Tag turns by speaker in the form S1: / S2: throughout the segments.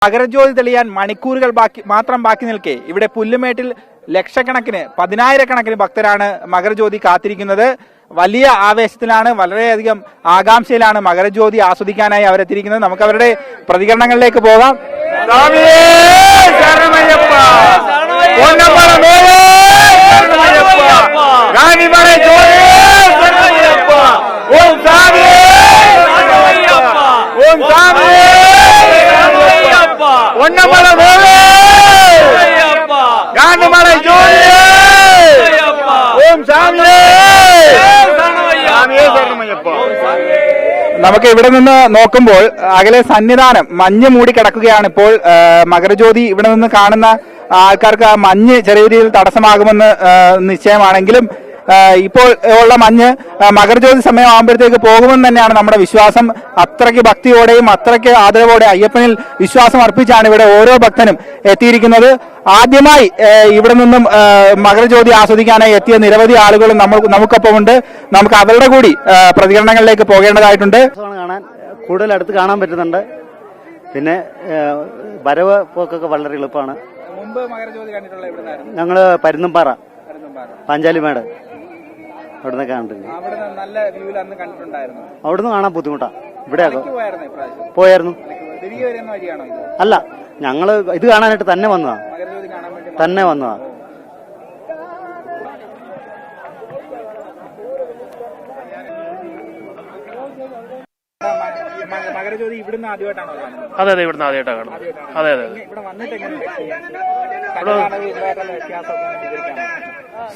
S1: മകരജ്യോതി തെളിയാൻ മണിക്കൂറുകൾ മാത്രം ബാക്കി നിൽക്കെ ഇവിടെ പുല്ലുമേട്ടിൽ ലക്ഷക്കണക്കിന് പതിനായിരക്കണക്കിന് ഭക്തരാണ് മകരജ്യോതി കാത്തിരിക്കുന്നത്. വലിയ ആവേശത്തിലാണ്, വളരെയധികം ആകാംക്ഷയിലാണ് മകരജ്യോതി ആസ്വദിക്കാനായി അവരെത്തിയിരിക്കുന്നത്. നമുക്ക് അവരുടെ പ്രതികരണങ്ങളിലേക്ക് പോകാം. നമുക്ക് ഇവിടെ നിന്ന് നോക്കുമ്പോൾ അകലെ സന്നിധാനം മഞ്ഞ് മൂടി കിടക്കുകയാണ്. ഇപ്പോൾ മകരജ്യോതി ഇവിടെ നിന്ന് കാണുന്ന ആൾക്കാർക്ക് ആ മഞ്ഞ് ചെറിയ രീതിയിൽ തടസ്സമാകുമെന്ന് നിശ്ചയമാണെങ്കിലും ഇപ്പോൾ ഉള്ള മഞ്ഞ് മകരജ്യോതി സമയമാകുമ്പോഴത്തേക്ക് പോകുമെന്ന് തന്നെയാണ് നമ്മുടെ വിശ്വാസം. അത്രയ്ക്ക് ഭക്തിയോടെയും അത്രയ്ക്ക് ആദരവോടെ അയ്യപ്പനിൽ വിശ്വാസം അർപ്പിച്ചാണ് ഇവിടെ ഓരോ ഭക്തനും എത്തിയിരിക്കുന്നത്. ആദ്യമായി ഇവിടെ നിന്നും മകരജ്യോതി ആസ്വദിക്കാനായി എത്തിയ നിരവധി ആളുകളും നമുക്കൊപ്പമുണ്ട്. നമുക്ക് അവരുടെ കൂടി പ്രതികരണങ്ങളിലേക്ക് പോകേണ്ടതായിട്ടുണ്ട്.
S2: കാണാൻ കൂടുതൽ അടുത്ത് കാണാൻ പറ്റുന്നുണ്ട്. പിന്നെ വരവ് പോക്കൊക്കെ വളരെ എളുപ്പമാണ്. ഞങ്ങള് പരുന്തുംപാറ പാഞ്ചാലിമേട് അവിടുന്ന് കണ്ടിട്ടുണ്ട്. അവിടുന്ന് കാണാൻ ബുദ്ധിമുട്ടാ. ഇവിടെ പോയായിരുന്നു. അല്ല, ഞങ്ങള് ഇത് കാണാനായിട്ട് തന്നെ വന്നതാ.
S1: മകരജ്യോതി ഇവിടുന്ന് ആദ്യമായിട്ടാണോ കാണുന്നത്?
S3: അതെ, ഇവിടുന്ന് ആദ്യമായിട്ടാണ് കാണുന്നത്. അതെ.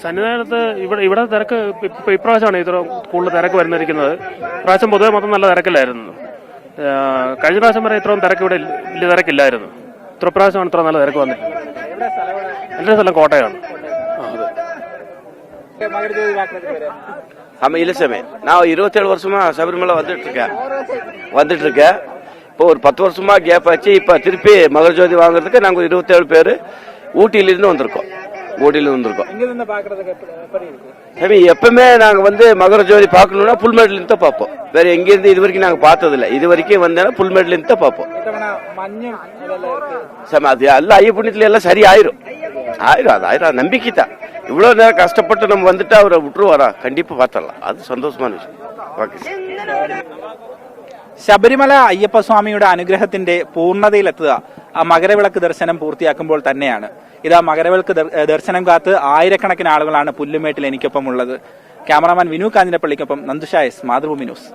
S3: സന്നിധാനത്ത് ഇവിടെ തിരക്ക് ഇപ്രാവശ്യമാണ് ഇത്ര കൂടുതൽ തിരക്ക് വരുന്നിരിക്കുന്നത്. ഇപ്രാവശ്യം പൊതുവെ മൊത്തം നല്ല തിരക്കില്ലായിരുന്നു. കഴിഞ്ഞ പ്രാവശ്യം വരെ ഇത്രയും തിരക്ക് ഇവിടെ വലിയ തിരക്കില്ലായിരുന്നു. ഇത്ര പ്രാവശ്യമാണ് ഇത്ര നല്ല തിരക്ക് വന്നിട്ട്. എന്റെ സ്ഥലം കോട്ടയമാണ്.
S4: ஆமாம், இலசமே. நான் 27 வருஷமா சபரிமலை வந்துட்டு இருக்கேன். இப்போ ஒரு 10 வருஷமா கேப் ஆச்சு. இப்போ திருப்பி மகரஜோதி வாங்குறதுக்கு நாங்கள் 27 பேர் ஊட்டியிலிருந்து வந்திருக்கோம். சாமி, எப்பவுமே நாங்கள் வந்து மகரஜோதி பார்க்கணும்னா புல்மேட்லேருந்து தான் பார்ப்போம். வேற எங்கேருந்து இது வரைக்கும் நாங்கள் பார்த்ததில்லை. இது வரைக்கும் வந்தேன்னா புல்மேட்லேருந்து தான் பார்ப்போம். சாமி, அது எல்லாம் ஐய புண்ணியத்துல எல்லாம் சரி ஆயிரும். அது நம்பிக்கை தான். இவ்வளவு நேரம் கஷ்டப்பட்டு நம்ம வந்துட்டு அவரை விட்டுருவாரா? கண்டிப்பா பார்த்தரலாம். அது സന്തോഷமான விஷயம். ഓക്കെ.
S1: ശബരിമല അയ്യപ്പസ്വാമിയുടെ അനുഗ്രഹത്തിന്റെ പൂർണ്ണതയിലെത്തുക ആ മകരവിളക്ക് ദർശനം പൂർത്തിയാക്കുമ്പോൾ തന്നെയാണ്. ഇതാ മകരവിളക്ക് ദർശനം കാത്ത് ആയിരക്കണക്കിന് ആളുകളാണ് പുല്ലുമേട്ടിൽ എനിക്കൊപ്പം ഉള്ളത്. ക്യാമറാമാൻ വിനു കാഞ്ഞിരപ്പള്ളിക്കൊപ്പം നന്ദുഷ എസ്, മാതൃഭൂമി ന്യൂസ്.